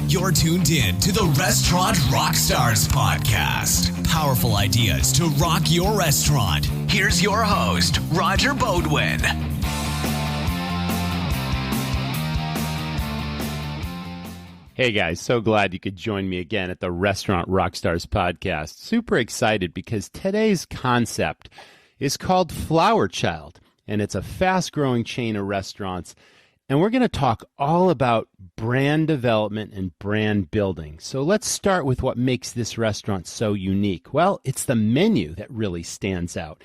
You're tuned in to the Restaurant RockStars Podcast. Powerful ideas to rock your restaurant. Here's your host, Roger Bodwin. Hey guys, so glad you could join me again at the Restaurant RockStars Podcast. Super excited because today's concept is called Flower Child, and it's a fast-growing chain of restaurants. And we're going to talk all about brand development and brand building. So let's start with what makes this restaurant so unique. Well, it's the menu that really stands out.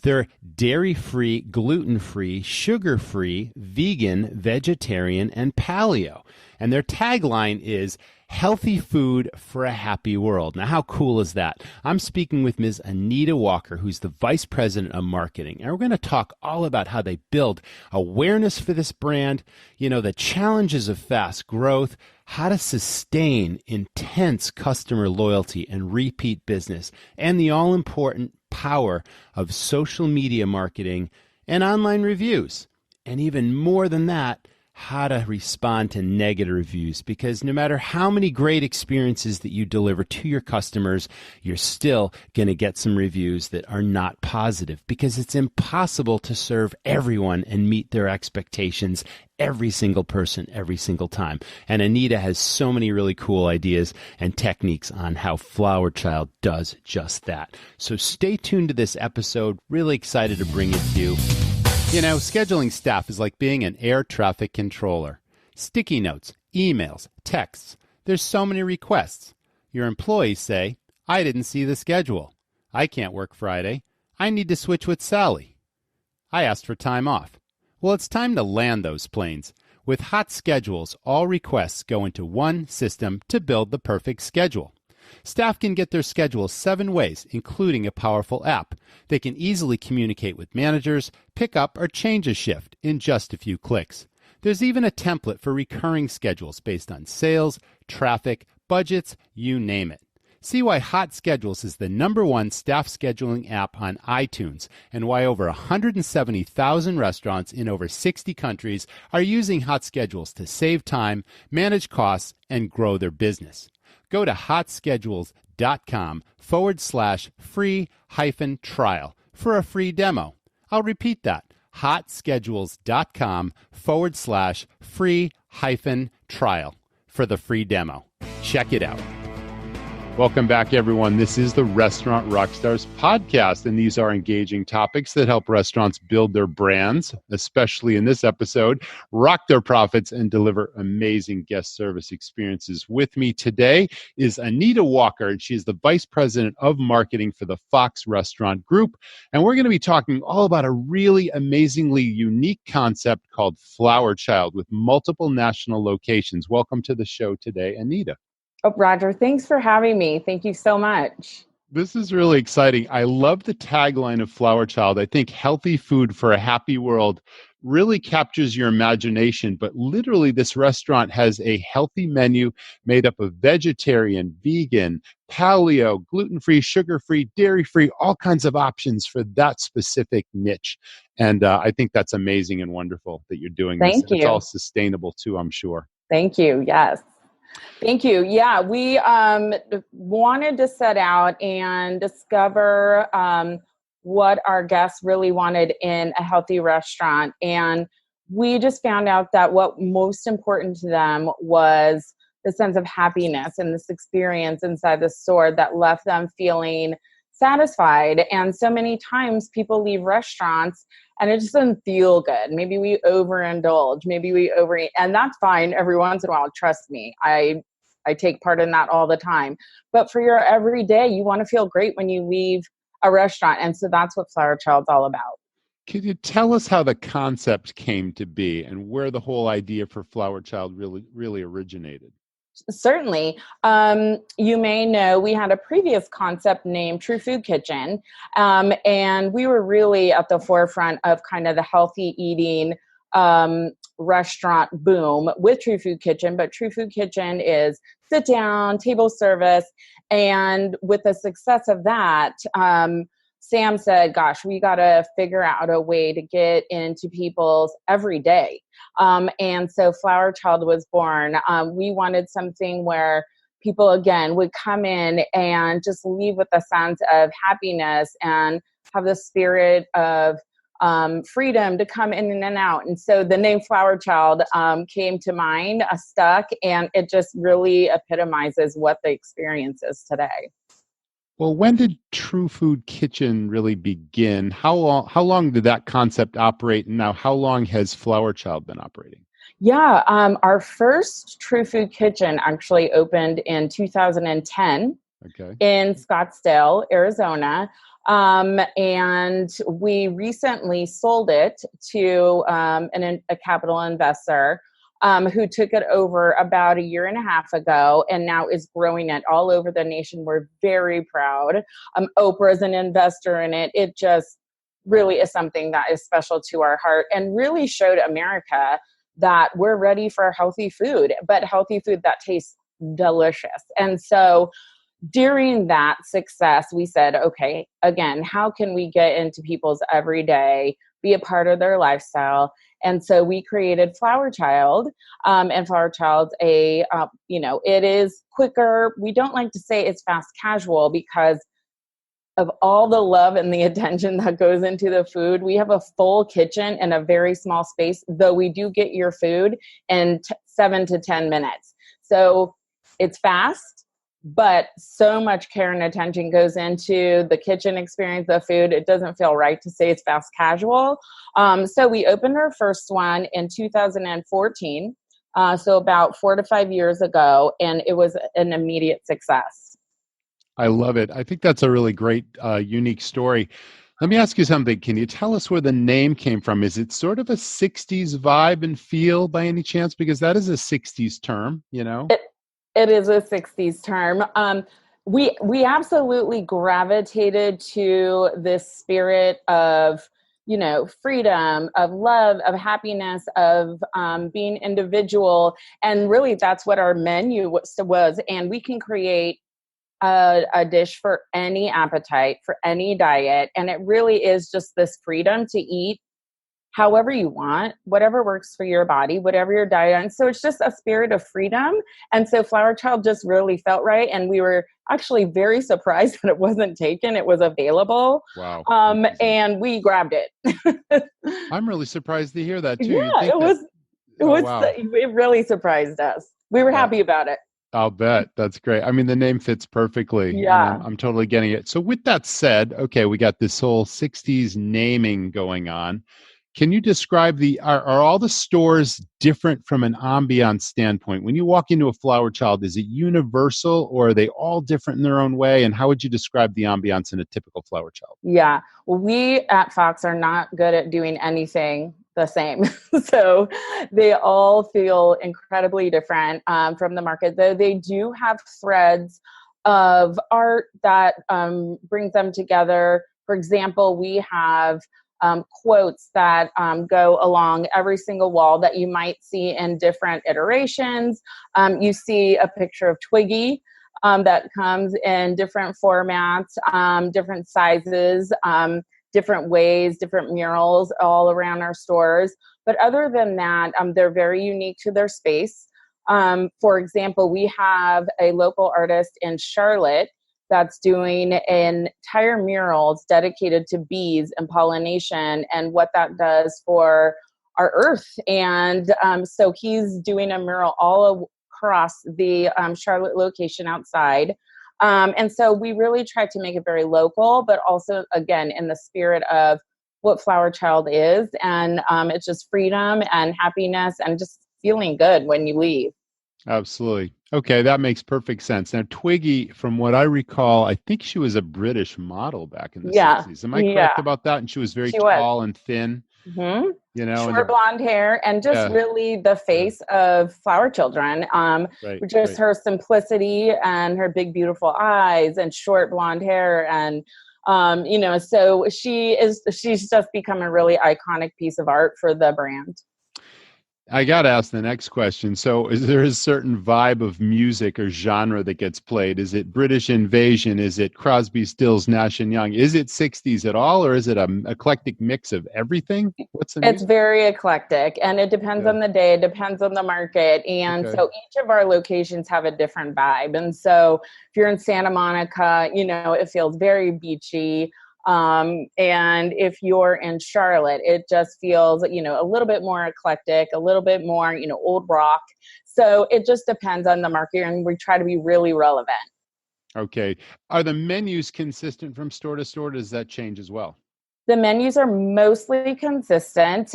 They're dairy-free, gluten-free, sugar-free, vegan, vegetarian, and paleo. And their tagline is healthy food for a happy world. Now, how cool is that? I'm speaking with Ms. Anita Walker, who's the Vice President of Marketing. And we're going to talk all about how they build awareness for this brand, the challenges of fast growth, how to sustain intense customer loyalty and repeat business, and the all-important power of social media marketing and online reviews. And even more than that, how to respond to negative reviews, because no matter how many great experiences that you deliver to your customers, you're still going to get some reviews that are not positive, because it's impossible to serve everyone and meet their expectations, every single person, every single time. And Anita has so many really cool ideas and techniques on how Flower Child does just that. So stay tuned to this episode. Really excited to bring it to you. Scheduling staff is like being an air traffic controller. Sticky notes, emails, texts. There's so many requests. Your employees say, I didn't see the schedule. I can't work Friday. I need to switch with Sally. I asked for time off. Well, it's time to land those planes. With hot schedules, all requests go into one system to build the perfect schedule. Staff can get their schedule 7 ways, including a powerful app. They can easily communicate with managers, pick up or change a shift in just a few clicks. There's even a template for recurring schedules based on sales, traffic, budgets, you name it. See why Hot Schedules is the #1 staff scheduling app on iTunes, and why over 170,000 restaurants in over 60 countries are using Hot Schedules to save time, manage costs, and grow their business. Go to hotschedules.com/free-trial for a free demo. I'll repeat that, hotschedules.com/free-trial for the free demo. Check it out. Welcome back, everyone. This is the Restaurant RockStars Podcast, and these are engaging topics that help restaurants build their brands, especially in this episode, rock their profits, and deliver amazing guest service experiences. With me today is Anita Walker, and she is the Vice President of Marketing for the Fox Restaurant Group, and we're going to be talking all about a really amazingly unique concept called Flower Child with multiple national locations. Welcome to the show today, Anita. Oh, Roger, thanks for having me. Thank you so much. This is really exciting. I love the tagline of Flower Child. I think healthy food for a happy world really captures your imagination, but literally this restaurant has a healthy menu made up of vegetarian, vegan, paleo, gluten-free, sugar-free, dairy-free, all kinds of options for that specific niche. And I think that's amazing and wonderful that you're doing this. Thank you. It's all sustainable too, I'm sure. Thank you. Yes. Thank you. Yeah, we wanted to set out and discover what our guests really wanted in a healthy restaurant. And we just found out that what most important to them was the sense of happiness and this experience inside the store that left them feeling satisfied. And so many times people leave restaurants and it just doesn't feel good. Maybe we overindulge, maybe we overeat, and that's fine every once in a while. Trust me, I take part in that all the time. But for your everyday, you want to feel great when you leave a restaurant. And so that's what Flower Child's all about. Could you tell us how the concept came to be and where the whole idea for Flower Child really originated? Certainly. You may know we had a previous concept named True Food Kitchen, and we were really at the forefront of kind of the healthy eating restaurant boom with True Food Kitchen. But True Food Kitchen is sit down, table service, and with the success of that, Sam said, gosh, we got to figure out a way to get into people's every day. And so Flower Child was born. We wanted something where people, again, would come in and just leave with a sense of happiness and have the spirit of freedom to come in and out. And so the name Flower Child came to mind, stuck, and it just really epitomizes what the experience is today. Well, when did True Food Kitchen really begin? How long did that concept operate? And now how long has Flower Child been operating? Yeah, our first True Food Kitchen actually opened in 2010 in Scottsdale, Arizona. And we recently sold it to a capital investor who took it over about a year and a half ago and now is growing it all over the nation. We're very proud. Oprah's an investor in it. It just really is something that is special to our heart and really showed America that we're ready for healthy food, but healthy food that tastes delicious. And so during that success, we said, okay, again, how can we get into people's everyday, be a part of their lifestyle? And so we created Flower Child, and Flower Child's it is quicker. We don't like to say it's fast casual because of all the love and the attention that goes into the food. We have a full kitchen in a very small space, though we do get your food in 7 to 10 minutes. So it's fast, but so much care and attention goes into the kitchen experience of food. It doesn't feel right to say it's fast casual. So we opened our first one in 2014, so about 4 to 5 years ago, and it was an immediate success. I love it. I think that's a really great, unique story. Let me ask you something. Can you tell us where the name came from? Is it sort of a 60s vibe and feel by any chance? Because that is a 60s term, you know? It is a 60s term. We absolutely gravitated to this spirit of, freedom, of love, of happiness, of being individual. And really that's what our menu was. And we can create a dish for any appetite, for any diet. And it really is just this freedom to eat however you want, whatever works for your body, whatever your diet. And so it's just a spirit of freedom. And so Flower Child just really felt right. And we were actually very surprised that it wasn't taken. It was available. Wow. And we grabbed it. I'm really surprised to hear that too. Yeah, it really surprised us. We were happy about it. I'll bet. That's great. I mean, the name fits perfectly. Yeah. I'm totally getting it. So with that said, okay, we got this whole 60s naming going on. Can you describe are all the stores different from an ambiance standpoint? When you walk into a Flower Child, is it universal or are they all different in their own way? And how would you describe the ambiance in a typical Flower Child? Yeah. Well, we at Fox are not good at doing anything the same. So they all feel incredibly different from the market, though they do have threads of art that brings them together. For example, we have quotes that go along every single wall that you might see in different iterations. You see a picture of Twiggy that comes in different formats, different sizes, different ways, different murals all around our stores. But other than that, they're very unique to their space. For example, we have a local artist in Charlotte that's doing entire murals dedicated to bees and pollination and what that does for our earth. And so he's doing a mural all across the Charlotte location outside. And so we really try to make it very local, but also, again, in the spirit of what Flower Child is. And it's just freedom and happiness and just feeling good when you leave. Absolutely. Okay, that makes perfect sense. Now, Twiggy, from what I recall, I think she was a British model back in the 60s. Am I correct about that? And she was tall and thin. Mm-hmm. Short blonde hair and just really the face of Flower Children. Her simplicity and her big, beautiful eyes and short blonde hair. And, so she's just become a really iconic piece of art for the brand. I got to ask the next question. So, is there a certain vibe of music or genre that gets played? Is it British Invasion? Is it Crosby, Stills, Nash and Young? Is it 60s at all, or is it an eclectic mix of everything? What's the It's music? very eclectic, and it depends Okay. on the day, it depends on the market. And Okay. so each of our locations have a different vibe. And so if you're in Santa Monica, it feels very beachy. And if you're in Charlotte, it just feels, a little bit more eclectic, a little bit more, old rock. So it just depends on the market, and we try to be really relevant. Okay. Are the menus consistent from store to store? Does that change as well? The menus are mostly consistent.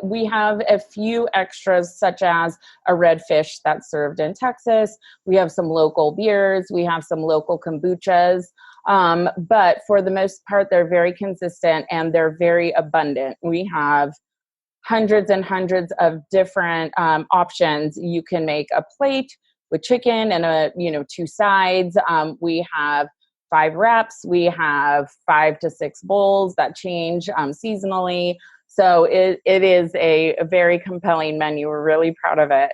We have a few extras, such as a red fish that's served in Texas. We have some local beers. We have some local kombuchas. But for the most part, they're very consistent and they're very abundant. We have hundreds and hundreds of different options. You can make a plate with chicken and two sides. We have 5 wraps. We have 5 to 6 bowls that change seasonally. So it is a very compelling menu. We're really proud of it.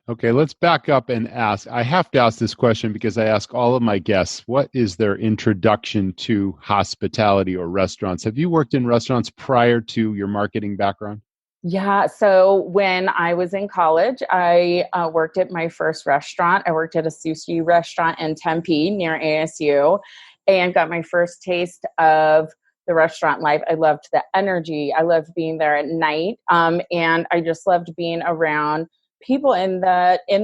Okay, let's back up and ask. I have to ask this question because I ask all of my guests, what is their introduction to hospitality or restaurants? Have you worked in restaurants prior to your marketing background? Yeah. So when I was in college, I worked at my first restaurant. I worked at a sushi restaurant in Tempe near ASU and got my first taste of the restaurant life. I loved the energy. I loved being there at night. And I just loved being around people in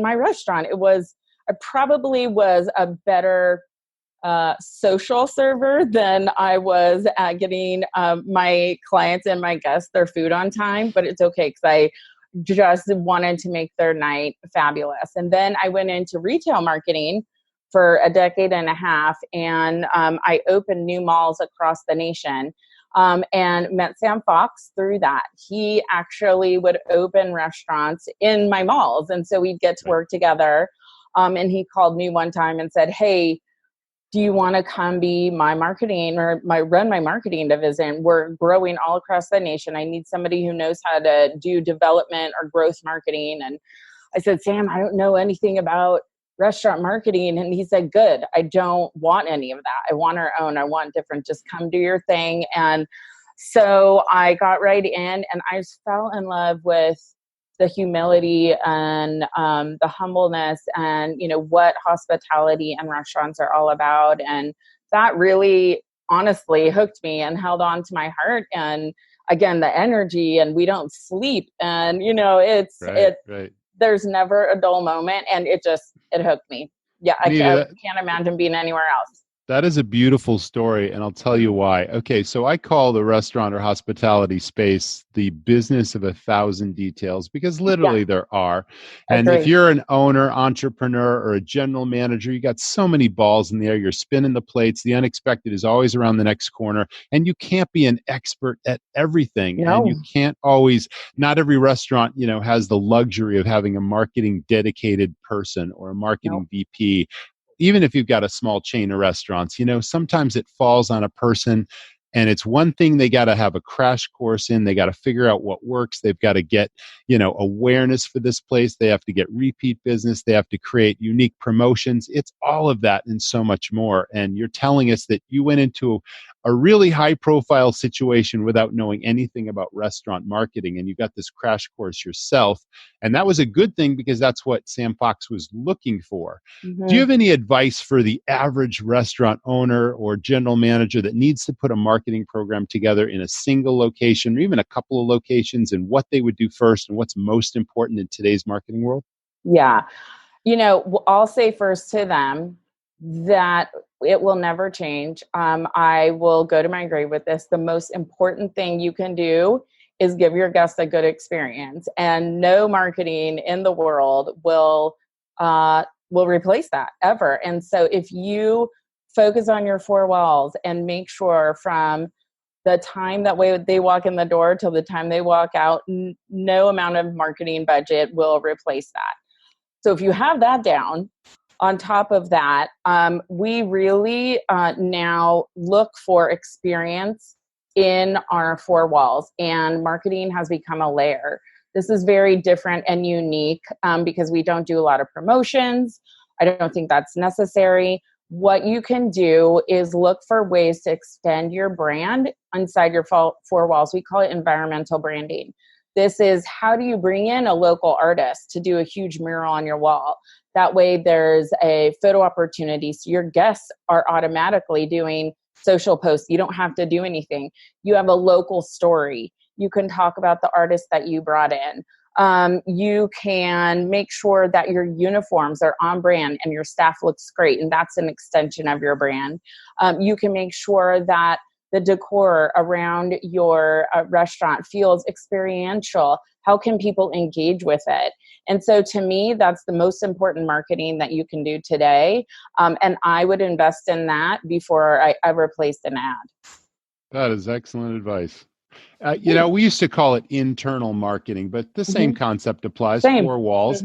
my restaurant. I probably was a better social server than I was at getting my clients and my guests their food on time, but it's okay because I just wanted to make their night fabulous. And then I went into retail marketing for a decade and a half, and I opened new malls across the nation. And met Sam Fox through that. He actually would open restaurants in my malls. And so we'd get to work together. And he called me one time and said, "Hey, do you want to come be my marketing or run my marketing division? We're growing all across the nation. I need somebody who knows how to do development or growth marketing." And I said, "Sam, I don't know anything about restaurant marketing." And he said, "Good. I don't want any of that. I want our own. I want different. Just come do your thing." And so I got right in, and I just fell in love with the humility and the humbleness and what hospitality and restaurants are all about. And that really honestly hooked me and held on to my heart. And again, the energy, and we don't sleep, and Right, right. there's never a dull moment, and it hooked me. Yeah, I Anita, can't imagine being anywhere else. that is a beautiful story, and I'll tell you why. Okay, so I call the restaurant or hospitality space the business of 1,000 details because Yeah, literally there are. And if agree. you're an owner, entrepreneur, or a general manager, you got so many balls in the air. You're spinning the plates. The unexpected is always around the next corner, and you can't be an expert at everything. And you No, can't always. Not every restaurant, has the luxury of having a marketing dedicated person or a no. marketing VP. Even if you've got a small chain of restaurants, sometimes it falls on a person, and it's one thing they got to have a crash course in. They got to figure out what works. They've got to get, awareness for this place. They have to get repeat business. They have to create unique promotions. It's all of that and so much more. And you're telling us that you went into a really high profile situation without knowing anything about restaurant marketing, and you got this crash course yourself. And that was a good thing because that's what Sam Fox was looking for. Do you Mhm. have any advice for the average restaurant owner or general manager that needs to put a marketing program together in a single location or even a couple of locations, and what they would do first and what's most important in today's marketing world? Yeah. I'll say first to them that it will never change. I will go to my grave with this. The most important thing you can do is give your guests a good experience, and no marketing in the world will replace that ever. And so if you focus on your 4 walls and make sure from the time that way they walk in the door till the time they walk out, no amount of marketing budget will replace that. So if you have that down, on top of that, we really now look for experience in our 4 walls, and marketing has become a layer. This is very different and unique because we don't do a lot of promotions. I don't think that's necessary. What you can do is look for ways to extend your brand inside your four walls. We call it environmental branding. This is how do you bring in a local artist to do a huge mural on your wall? That way there's a photo opportunity. So your guests are automatically doing social posts. You don't have to do anything. You have a local story. You can talk about the artist that you brought in. You can make sure that your uniforms are on brand and your staff looks great, and that's an extension of your brand. You can make sure that the decor around your restaurant feels experiential. How can people engage with it? And so to me, that's the most important marketing that you can do today. And I would invest in that before I ever placed an ad. That is excellent advice. We used to call it internal marketing, but the same concept applies. Four walls.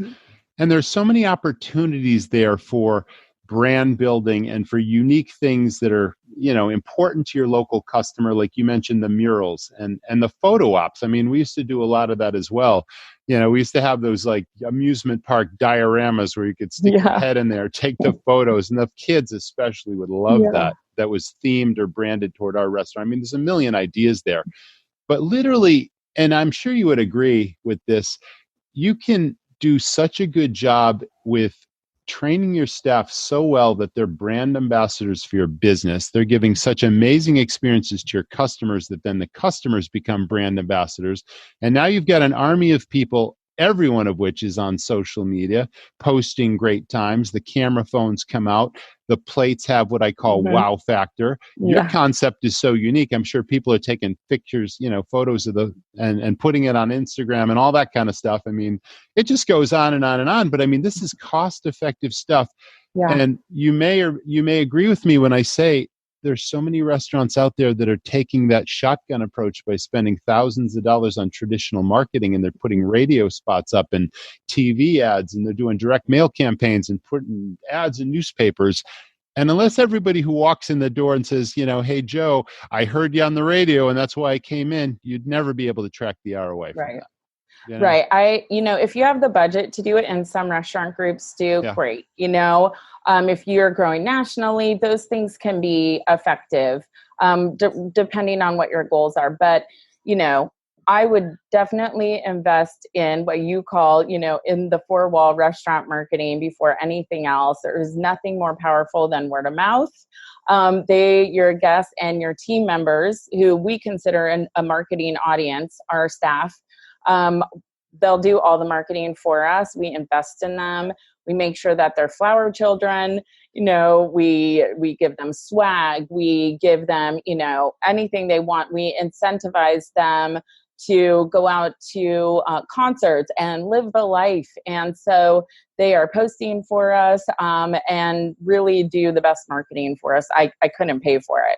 And there's so many opportunities there for brand building and for unique things that are, important to your local customer. Like you mentioned, the murals and the photo ops. I mean, we used to do a lot of that as well. We used to have those like amusement park dioramas where you could stick your head in there, take the photos, and the kids especially would love that. That was themed or branded toward our restaurant. I mean, there's a million ideas there. But literally, and I'm sure you would agree with this, you can do such a good job with training your staff so well that they're brand ambassadors for your business. They're giving such amazing experiences to your customers that then the customers become brand ambassadors. And now you've got an army of people, every one of which is on social media, posting great times. The camera phones come out. The plates have what I call wow factor. Your concept is so unique. I'm sure people are taking pictures, photos of and putting it on Instagram and all that kind of stuff. I mean, it just goes on and on and on. But I mean, this is cost-effective stuff. Yeah. And you may agree with me when I say there's so many restaurants out there that are taking that shotgun approach by spending thousands of dollars on traditional marketing, and they're putting radio spots up and TV ads, and they're doing direct mail campaigns and putting ads in newspapers. And unless everybody who walks in the door and says, hey, Joe, I heard you on the radio and that's why I came in, you'd never be able to track the ROI from that. Right. If you have the budget to do it, and some restaurant groups do, great. If you're growing nationally, those things can be effective, depending on what your goals are. But, I would definitely invest in what you call, in the four-wall restaurant marketing before anything else. There is nothing more powerful than word of mouth. Your guests and your team members, who we consider a marketing audience, our staff, they'll do all the marketing for us. We invest in them. We make sure that they're flower children. We give them swag. We give them, anything they want. We incentivize them to go out to concerts and live the life. And so they are posting for us and really do the best marketing for us. I couldn't pay for it.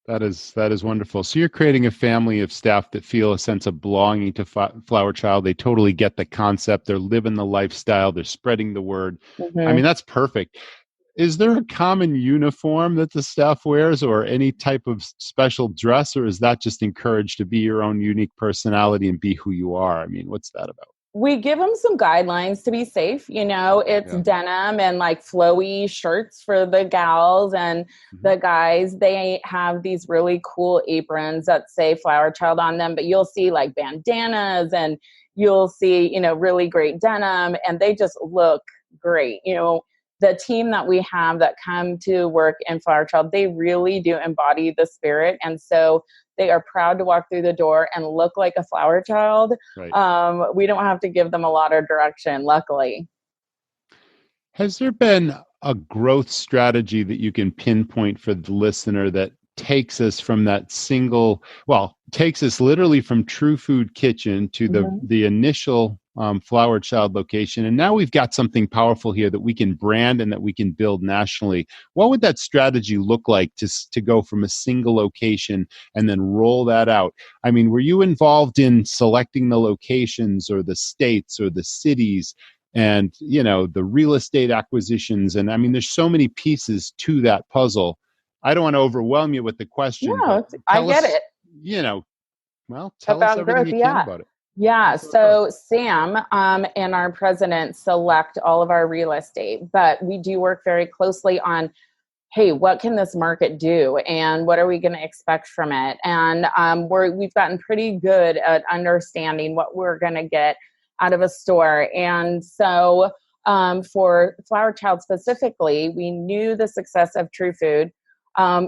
That is wonderful. So you're creating a family of staff that feel a sense of belonging to Flower Child. They totally get the concept. They're living the lifestyle. They're spreading the word. I mean, that's perfect. Is there a common uniform that the staff wears, or any type of special dress, or is that just encouraged to be your own unique personality and be who you are? I mean, what's that about? We give them some guidelines to be safe. It's denim and like flowy shirts for the gals, and the guys, they have these really cool aprons that say Flower Child on them, but you'll see like bandanas, and you'll see, really great denim, and they just look great. The team that we have that come to work in Flower Child, they really do embody the spirit. And so they are proud to walk through the door and look like a flower child. Right. We don't have to give them a lot of direction, luckily. Has there been a growth strategy that you can pinpoint for the listener that takes us from that takes us literally from True Food Kitchen to the initial Flower Child location, and now we've got something powerful here that we can brand and that we can build nationally? What would that strategy look like to go from a single location and then roll that out? I mean, were you involved in selecting the locations or the states or the cities and, the real estate acquisitions? And I mean, there's so many pieces to that puzzle. I don't want to overwhelm you with the question. No, I get it. Tell us everything you can about it. Yeah, so Sam and our president select all of our real estate, but we do work very closely on, hey, what can this market do, and what are we going to expect from it? And we've gotten pretty good at understanding what we're going to get out of a store. And so for Flower Child specifically, we knew the success of True Food.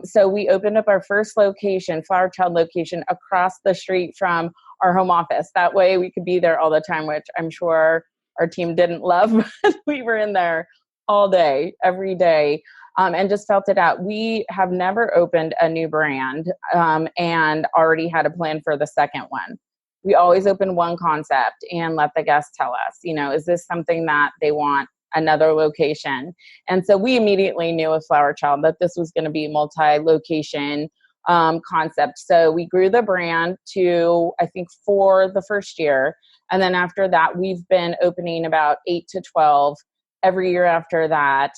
So we opened up our first location, Flower Child location, across the street from our home office. That way we could be there all the time, which I'm sure our team didn't love, but we were in there all day, every day, and just felt it out. We have never opened a new brand and already had a plan for the second one. We always open one concept and let the guests tell us, is this something that they want another location? And so we immediately knew with Flower Child that this was going to be a multi-location concept. So we grew the brand to, I think, 4 the first year. And then after that, we've been opening about 8 to 12 every year after that.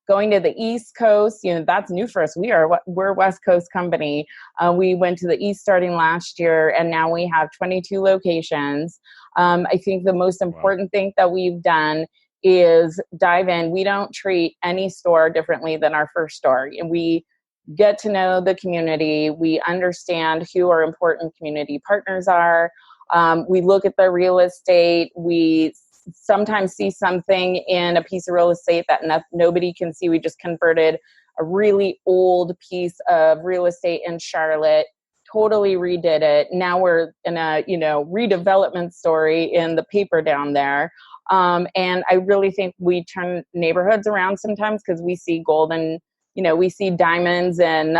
Going to the East Coast, that's new for us. We're a West Coast company. We went to the East starting last year, and now we have 22 locations. I think the most important thing that we've done is dive in. We don't treat any store differently than our first store. And we get to know the community. We understand who our important community partners are. We look at the real estate. We sometimes see something in a piece of real estate that nobody can see. We just converted a really old piece of real estate in Charlotte, totally redid it. Now we're in a, redevelopment story in the paper down there. And I really think we turn neighborhoods around sometimes because we see gold and, we see diamonds and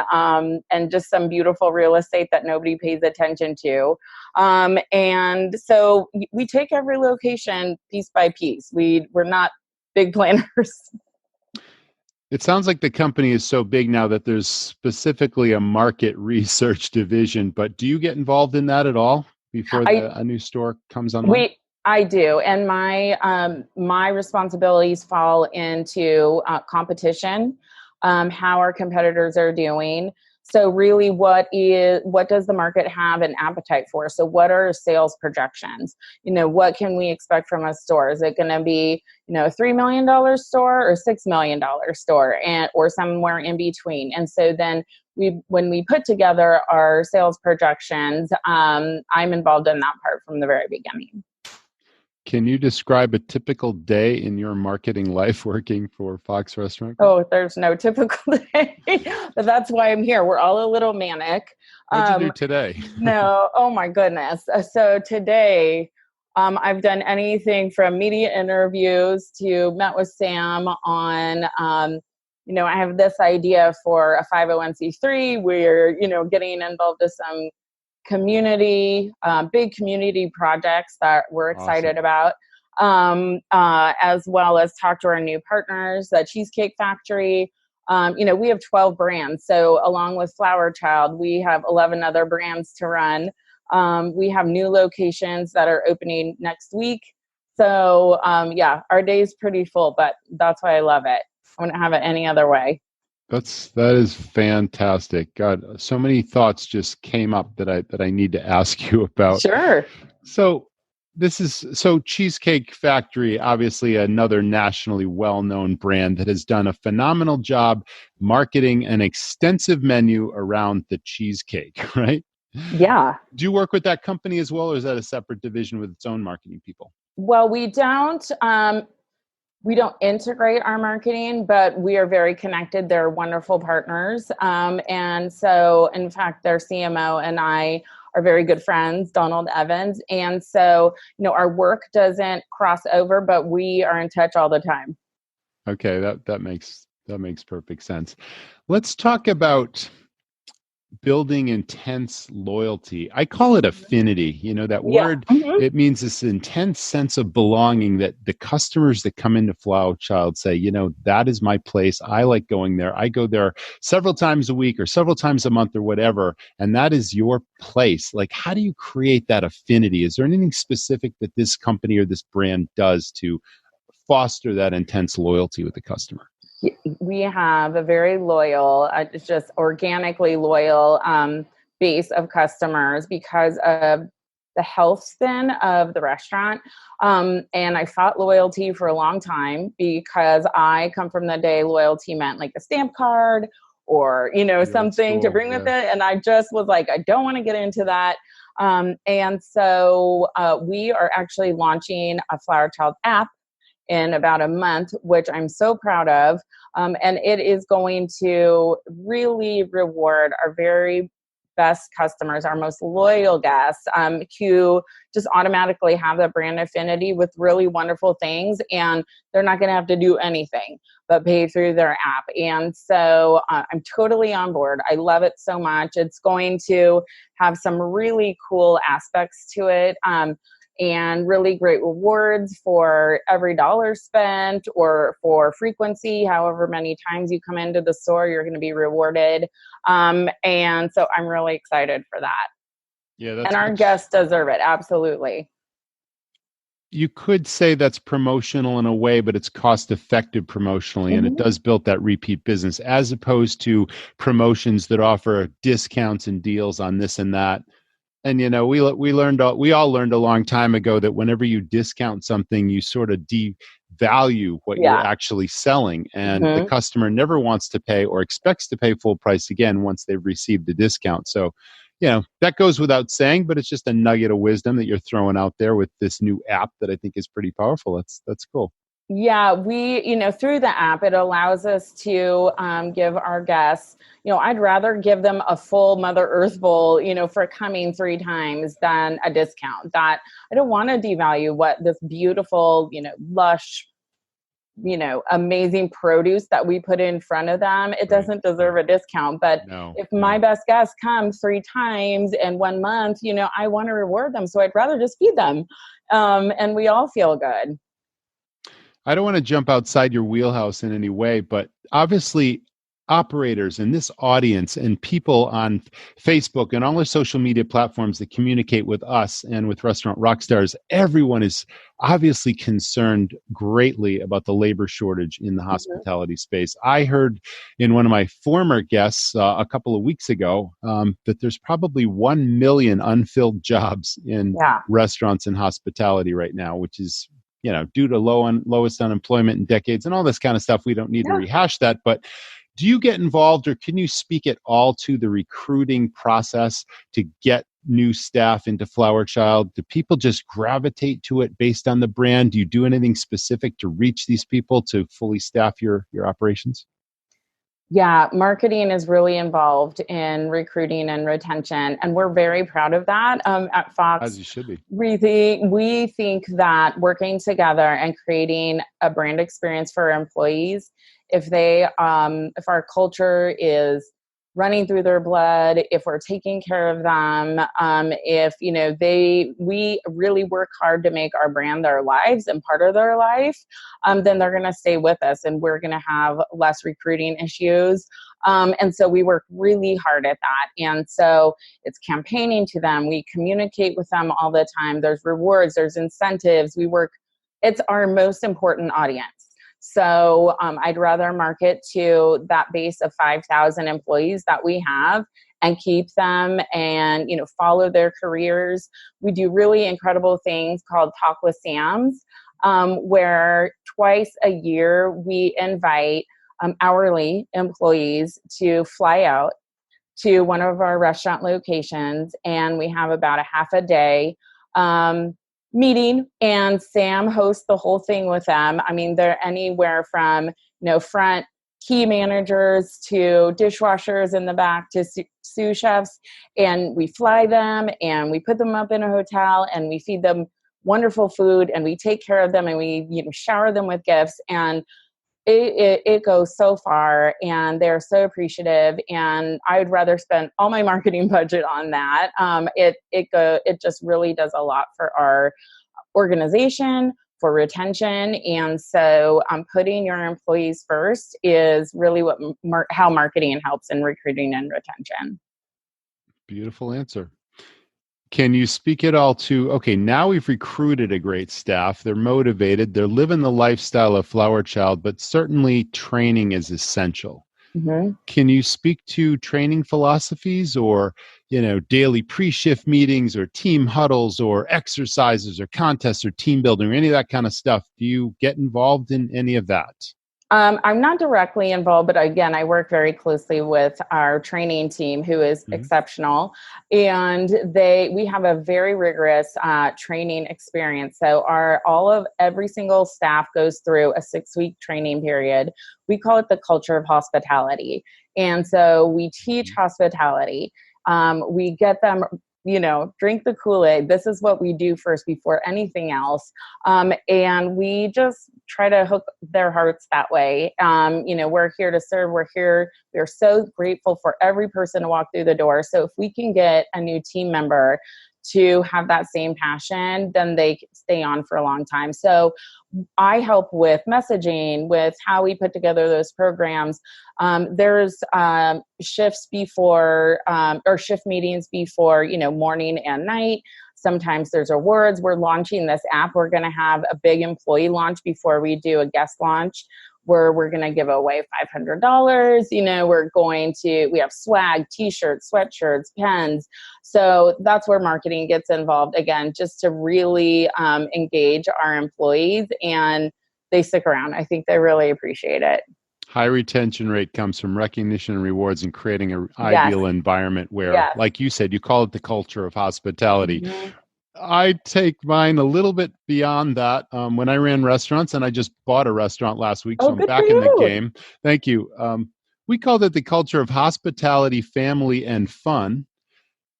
just some beautiful real estate that nobody pays attention to. And so we take every location piece by piece. We're not big planners. It sounds like the company is so big now that there's specifically a market research division, but do you get involved in that at all before a new store comes online? I do. And my responsibilities fall into competition, how our competitors are doing. So really, what does the market have an appetite for? So what are sales projections? What can we expect from a store? Is it going to be, a $3 million store or $6 million store or somewhere in between? And so then when we put together our sales projections, I'm involved in that part from the very beginning. Can you describe a typical day in your marketing life working for Fox Restaurant? Oh, there's no typical day, but that's why I'm here. We're all a little manic. What'd you do today? No, oh my goodness. So today, I've done anything from media interviews to met with Sam on, I have this idea for a 501c3. We're, getting involved with some big community projects that we're excited about, as well as talk to our new partners, the Cheesecake Factory. We have 12 brands. So along with Flower Child, we have 11 other brands to run. We have new locations that are opening next week. So our day's pretty full, but that's why I love it. I wouldn't have it any other way. That is fantastic. God, so many thoughts just came up that I need to ask you about. Sure. So Cheesecake Factory, obviously another nationally well-known brand that has done a phenomenal job marketing an extensive menu around the cheesecake, right? Yeah. Do you work with that company as well, or is that a separate division with its own marketing people? Well, we don't integrate our marketing, but we are very connected. They're wonderful partners. And so, in fact, their CMO and I are very good friends, Donald Evans. And so, our work doesn't cross over, but we are in touch all the time. Okay, that makes perfect sense. Let's talk about building intense loyalty. I call it affinity. That word, It means this intense sense of belonging that the customers that come into Flower Child say, that is my place. I like going there. I go there several times a week or several times a month or whatever. And that is your place. Like, how do you create that affinity? Is there anything specific that this company or this brand does to foster that intense loyalty with the customer? We have a very loyal, just organically loyal base of customers because of the health spin of the restaurant. And I fought loyalty for a long time because I come from the day loyalty meant like a stamp card or, something to bring with it. And I just was like, I don't want to get into that. And so we are actually launching a Flower Child app in about a month, which I'm so proud of. And it is going to really reward our very best customers, our most loyal guests, who just automatically have that brand affinity with really wonderful things. And they're not going to have to do anything but pay through their app. And so I'm totally on board. I love it so much. It's going to have some really cool aspects to it. And really great rewards for every dollar spent or for frequency. However many times you come into the store, you're going to be rewarded. And so I'm really excited for that. Yeah, and our guests deserve it. Absolutely. You could say that's promotional in a way, but it's cost-effective promotionally, and it does build that repeat business as opposed to promotions that offer discounts and deals on this and that. And, we all learned a long time ago that whenever you discount something, you sort of devalue what you're actually selling. And the customer never wants to pay or expects to pay full price again once they've received the discount. So, that goes without saying, but it's just a nugget of wisdom that you're throwing out there with this new app that I think is pretty powerful. That's cool. Yeah, we, through the app, it allows us to give our guests, I'd rather give them a full Mother Earth bowl, for coming 3 times than a discount. That I don't want to devalue what this beautiful, lush, amazing produce that we put in front of them. It doesn't deserve a discount. But if my best guest comes 3 times in 1 month, I want to reward them. So I'd rather just feed them. And we all feel good. I don't want to jump outside your wheelhouse in any way, but obviously operators in this audience and people on Facebook and all our social media platforms that communicate with us and with Restaurant RockStars, everyone is obviously concerned greatly about the labor shortage in the hospitality space. I heard in one of my former guests a couple of weeks ago that there's probably 1 million unfilled jobs in restaurants and hospitality right now, which is due to lowest unemployment in decades and all this kind of stuff. We don't need to rehash that, but do you get involved or can you speak at all to the recruiting process to get new staff into Flower Child? Do people just gravitate to it based on the brand? Do you do anything specific to reach these people to fully staff your operations? Yeah, marketing is really involved in recruiting and retention, and we're very proud of that at Fox. As you should be. We think that working together and creating a brand experience for our employees, if our culture is running through their blood, if we're taking care of them, we really work hard to make our brand their lives and part of their life, then they're going to stay with us and we're going to have less recruiting issues. And so we work really hard at that. And so it's campaigning to them. We communicate with them all the time. There's rewards, there's incentives. It's our most important audience. So I'd rather market to that base of 5,000 employees that we have and keep them and, follow their careers. We do really incredible things called Talk with Sam's, where twice a year we invite hourly employees to fly out to one of our restaurant locations. And we have about a half a day meeting, and Sam hosts the whole thing with them. I mean, they're anywhere from, front key managers to dishwashers in the back to sous chefs. And we fly them and we put them up in a hotel and we feed them wonderful food and we take care of them and we, shower them with gifts. And it goes so far and they're so appreciative, and I would rather spend all my marketing budget on that. It just really does a lot for our organization, for retention. And so putting your employees first is really how marketing helps in recruiting and retention. Beautiful answer. Can you speak at all to, okay, now we've recruited a great staff, they're motivated, they're living the lifestyle of Flower Child, but certainly training is essential. Mhm. Can you speak to training philosophies or, daily pre-shift meetings or team huddles or exercises or contests or team building or any of that kind of stuff? Do you get involved in any of that? I'm not directly involved, but again, I work very closely with our training team, who is Mhm. exceptional, and we have a very rigorous training experience. So every single staff goes through a 6-week training period. We call it the culture of hospitality, and so we teach hospitality. We get them, drink the Kool-Aid. This is what we do first before anything else. And we just try to hook their hearts that way. We're here to serve. We're so grateful for every person to walk through the door. So if we can get a new team member to have that same passion, then they stay on for a long time. So I help with messaging, with how we put together those programs. There's shifts before or shift meetings before, morning and night. Sometimes there's awards. We're launching this app. We're going to have a big employee launch before we do a guest launch, where we're going to give away $500. We have swag, t-shirts, sweatshirts, pens. So that's where marketing gets involved again, just to really engage our employees, and they stick around. I think they really appreciate it. High retention rate comes from recognition and rewards and creating an Yes. ideal environment where, Yes. like you said, you call it the culture of hospitality. Mm-hmm. I take mine a little bit beyond that. When I ran restaurants, and I just bought a restaurant last week, so I'm Good back for in the you. game. Thank you. We called it the culture of hospitality, family, and fun.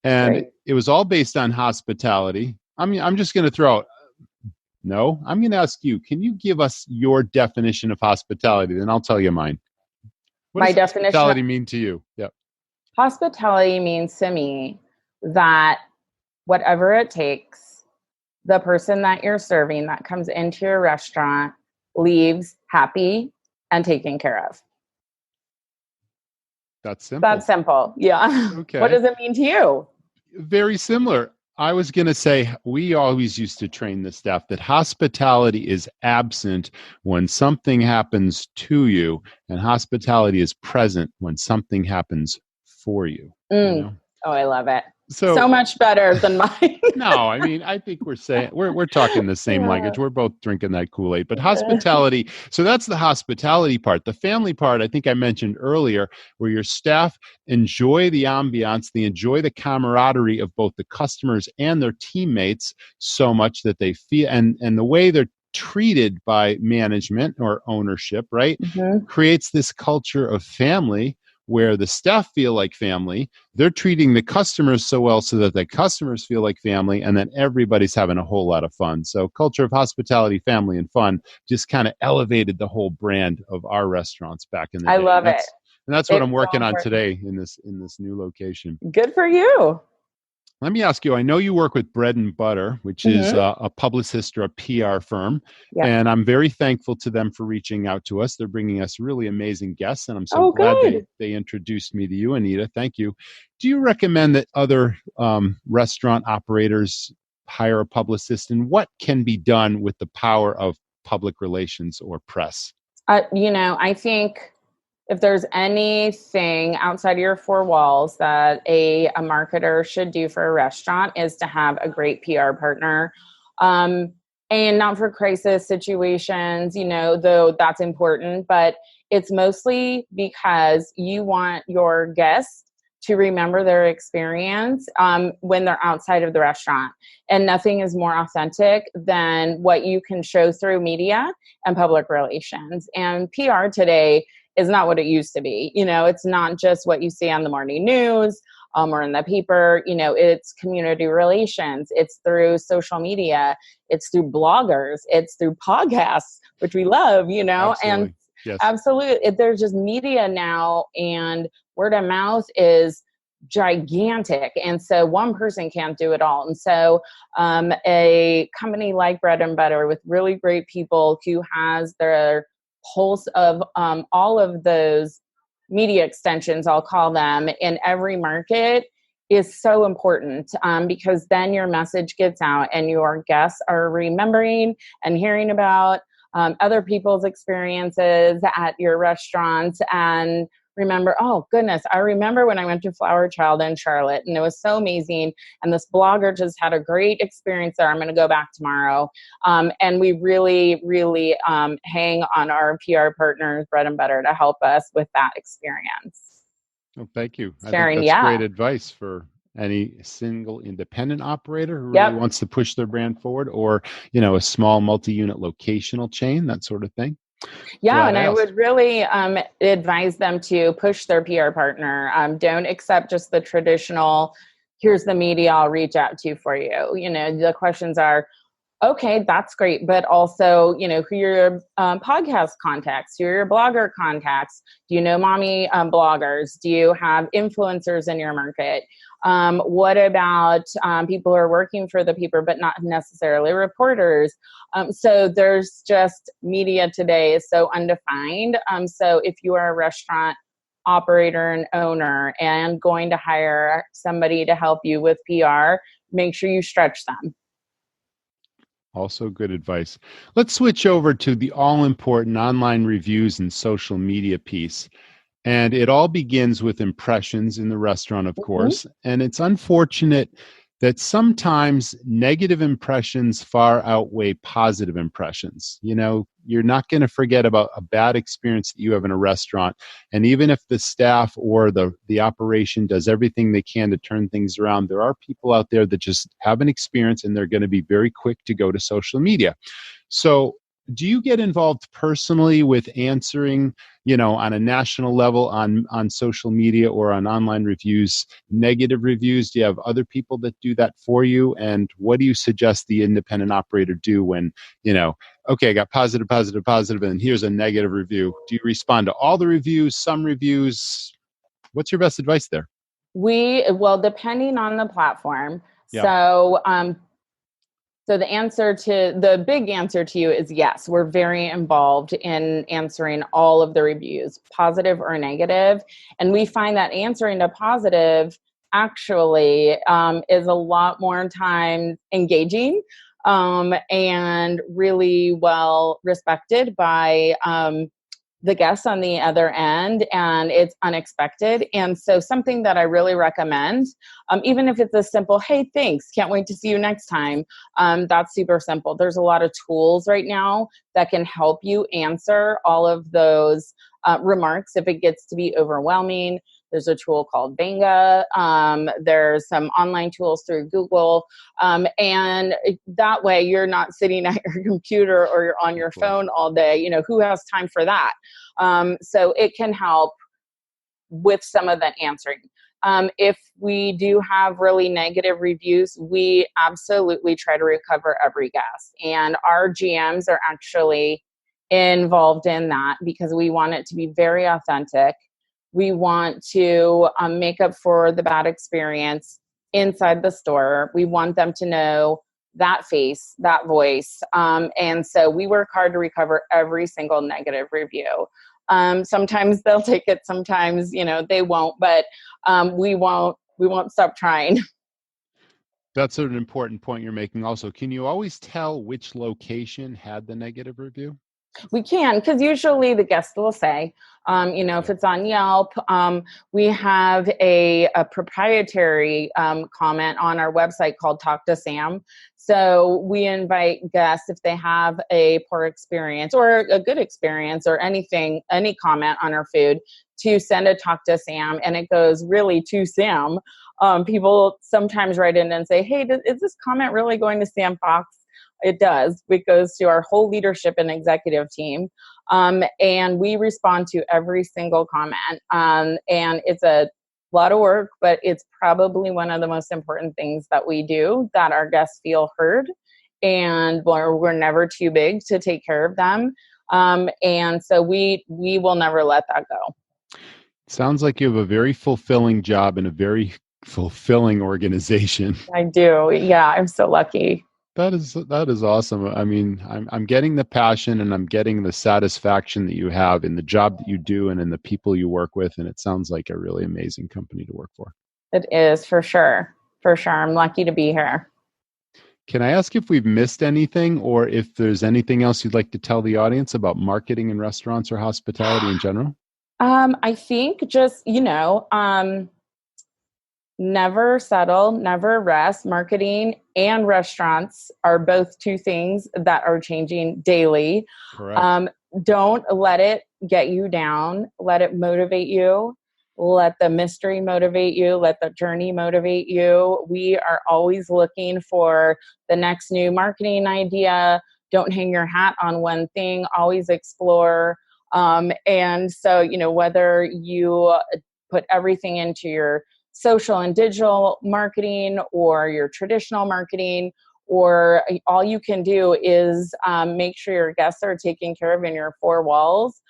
And Great. it was all based on hospitality. I'm just going to throw out, no, I'm going to ask you, can you give us your definition of hospitality? Then I'll tell you mine. What My does definition hospitality mean to you? Yep. Hospitality means to me that whatever it takes, the person that you're serving that comes into your restaurant leaves happy and taken care of. That's simple. That's simple. Yeah. Okay. What does it mean to you? Very similar. I was going to say, we always used to train the staff that hospitality is absent when something happens to you, and hospitality is present when something happens for you. Oh, I love it. So So much better than mine. No, I think we're talking the same language. We're both drinking that Kool-Aid. But hospitality, so that's the hospitality part. The family part, I think I mentioned earlier, where your staff enjoy the ambiance, they enjoy the camaraderie of both the customers and their teammates so much that they feel, and the way they're treated by management or ownership, right? Mm-hmm. Creates this culture of family where the staff feel like family, they're treating the customers so well so that the customers feel like family, and then everybody's having a whole lot of fun. So culture of hospitality, family, and fun just kind of elevated the whole brand of our restaurants back in the day. I love it. And that's what I'm It's working so on important. today in this new location. Good for you. Let me ask you, I know you work with Bread and Butter, which is a publicist or a PR firm, and I'm very thankful to them for reaching out to us. They're bringing us really amazing guests, and I'm so glad they introduced me to you, Anita. Thank you. Do you recommend that other restaurant operators hire a publicist, and what can be done with the power of public relations or press? I think if there's anything outside of your four walls that a marketer should do for a restaurant, is to have a great PR partner. And not for crisis situations, though that's important, but it's mostly because you want your guests to remember their experience when they're outside of the restaurant. And nothing is more authentic than what you can show through media and public relations. And PR today is not what it used to be. It's not just what you see on the morning news or in the paper. It's community relations. It's through social media. It's through bloggers. It's through podcasts, which we love, Absolutely. and yes. Absolutely. There's just media now, and word of mouth is gigantic. And so one person can't do it all. And so a company like Bread and Butter, with really great people who has their pulse of all of those media extensions, I'll call them, in every market, is so important because then your message gets out and your guests are remembering and hearing about other people's experiences at your restaurants, and remember, oh goodness, I remember when I went to Flower Child in Charlotte and it was so amazing. And this blogger just had a great experience there. I'm going to go back tomorrow. And we really, really hang on our PR partners, bread and butter, to help us with that experience. Well, thank you. I Sharing, think that's great advice for any single independent operator who really wants to push their brand forward, or, a small multi-unit locational chain, that sort of thing. Yeah, and I would really advise them to push their PR partner. Don't accept just the traditional, here's the media I'll reach out to for you. The questions are, okay, that's great. But also, who are your podcast contacts? Who are your blogger contacts? Do you know mommy bloggers? Do you have influencers in your market? What about people who are working for the paper, but not necessarily reporters? So there's just media today is so undefined. So if you are a restaurant operator and owner and going to hire somebody to help you with PR, make sure you stretch them. Also good advice. Let's switch over to the all-important online reviews and social media piece. And it all begins with impressions in the restaurant, of course. And it's unfortunate that sometimes negative impressions far outweigh positive impressions. You're not going to forget about a bad experience that you have in a restaurant. And even if the staff or the operation does everything they can to turn things around, there are people out there that just have an experience and they're going to be very quick to go to social media. So do you get involved personally with answering, on a national level on social media or on online reviews, negative reviews? Do you have other people that do that for you? And what do you suggest the independent operator do when, okay, I got positive, and here's a negative review? Do you respond to all the reviews, some reviews? What's your best advice there? Depending on the platform. Yeah. So the big answer to you is yes, we're very involved in answering all of the reviews, positive or negative. And we find that answering to positive actually is a lot more time engaging and really well respected by the guests on the other end, and it's unexpected. And so something that I really recommend, even if it's a simple, hey, thanks, can't wait to see you next time. That's super simple. There's a lot of tools right now that can help you answer all of those remarks if it gets to be overwhelming. There's a tool called Venga. There's some online tools through Google. And that way you're not sitting at your computer or you're on your phone all day. Who has time for that? So it can help with some of that answering. If we do have really negative reviews, we absolutely try to recover every guest. And our GMs are actually involved in that because we want it to be very authentic. We want to make up for the bad experience inside the store. We want them to know that face, that voice. And so we work hard to recover every single negative review. Sometimes they'll take it, sometimes, they won't, but we won't stop trying. That's an important point you're making also. Can you always tell which location had the negative review? We can, because usually the guest will say, if it's on Yelp, we have a proprietary comment on our website called Talk to Sam. So we invite guests, if they have a poor experience or a good experience or any comment on our food, to send a Talk to Sam, and it goes really to Sam. People sometimes write in and say, hey, is this comment really going to Sam Fox? It does. It goes to our whole leadership and executive team. And we respond to every single comment. And it's a lot of work, but it's probably one of the most important things that we do, that our guests feel heard. And we're never too big to take care of them. And so we will never let that go. Sounds like you have a very fulfilling job and a very fulfilling organization. I do. Yeah, I'm so lucky. That is awesome. I mean, I'm getting the passion and I'm getting the satisfaction that you have in the job that you do and in the people you work with. And it sounds like a really amazing company to work for. It is, for sure. For sure. I'm lucky to be here. Can I ask if we've missed anything, or if there's anything else you'd like to tell the audience about marketing in restaurants or hospitality in general? I think just, never settle, never rest. Marketing and restaurants are both two things that are changing daily. Correct. Don't let it get you down. Let it motivate you. Let the mystery motivate you. Let the journey motivate you. We are always looking for the next new marketing idea. Don't hang your hat on one thing. Always explore. And so, whether you put everything into your social and digital marketing or your traditional marketing, or all you can do is make sure your guests are taken care of in your four walls.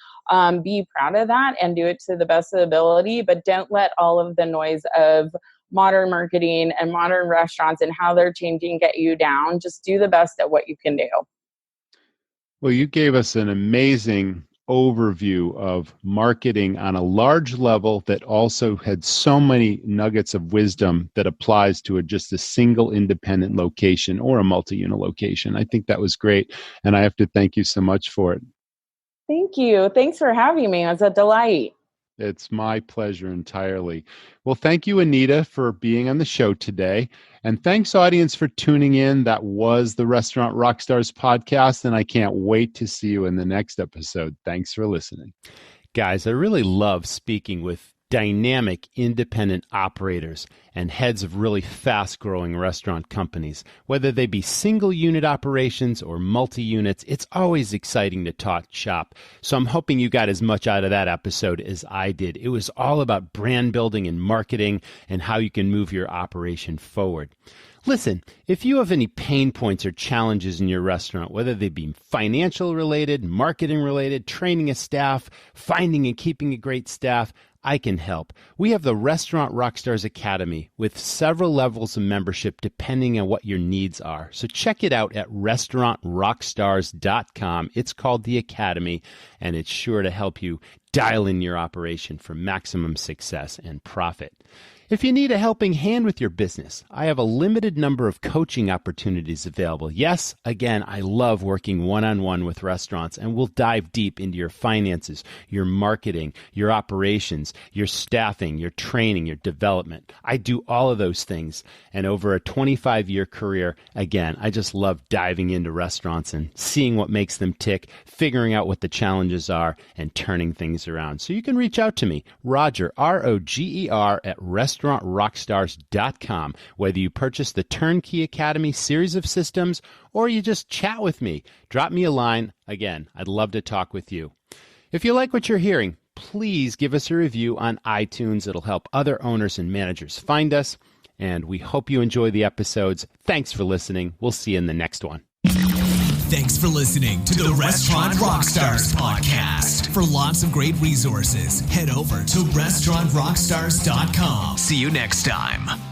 Be proud of that and do it to the best of the ability, but don't let all of the noise of modern marketing and modern restaurants and how they're changing get you down. Just do the best at what you can do. Well, you gave us an amazing overview of marketing on a large level that also had so many nuggets of wisdom that applies to just a single independent location or a multi-unit location. I think that was great, and I have to thank you so much for it. Thank you. Thanks for having me. It was a delight. It's my pleasure entirely. Well, thank you, Anita, for being on the show today. And thanks, audience, for tuning in. That was the Restaurant RockStars Podcast, and I can't wait to see you in the next episode. Thanks for listening. Guys, I really love speaking with dynamic independent operators and heads of really fast-growing restaurant companies. Whether they be single-unit operations or multi-units, it's always exciting to talk shop. So I'm hoping you got as much out of that episode as I did. It was all about brand building and marketing and how you can move your operation forward. Listen, if you have any pain points or challenges in your restaurant, whether they be financial related, marketing related, training a staff, finding and keeping a great staff, I can help. We have the Restaurant RockStars Academy with several levels of membership depending on what your needs are. So check it out at restaurantrockstars.com. It's called the Academy, and it's sure to help you dial in your operation for maximum success and profit. If you need a helping hand with your business, I have a limited number of coaching opportunities available. Yes, again, I love working one-on-one with restaurants, and we'll dive deep into your finances, your marketing, your operations, your staffing, your training, your development. I do all of those things, and over a 25-year career, again, I just love diving into restaurants and seeing what makes them tick, figuring out what the challenges are, and turning things around. So you can reach out to me, Roger, R-O-G-E-R, at restaurantrockstars.com. Whether you purchase the Turnkey Academy series of systems or you just chat with me, drop me a line. Again, I'd love to talk with you. If you like what you're hearing, please give us a review on iTunes. It'll help other owners and managers find us. And we hope you enjoy the episodes. Thanks for listening. We'll see you in the next one. Thanks for listening to the Restaurant RockStars Podcast. For lots of great resources, head over to restaurantrockstars.com. See you next time.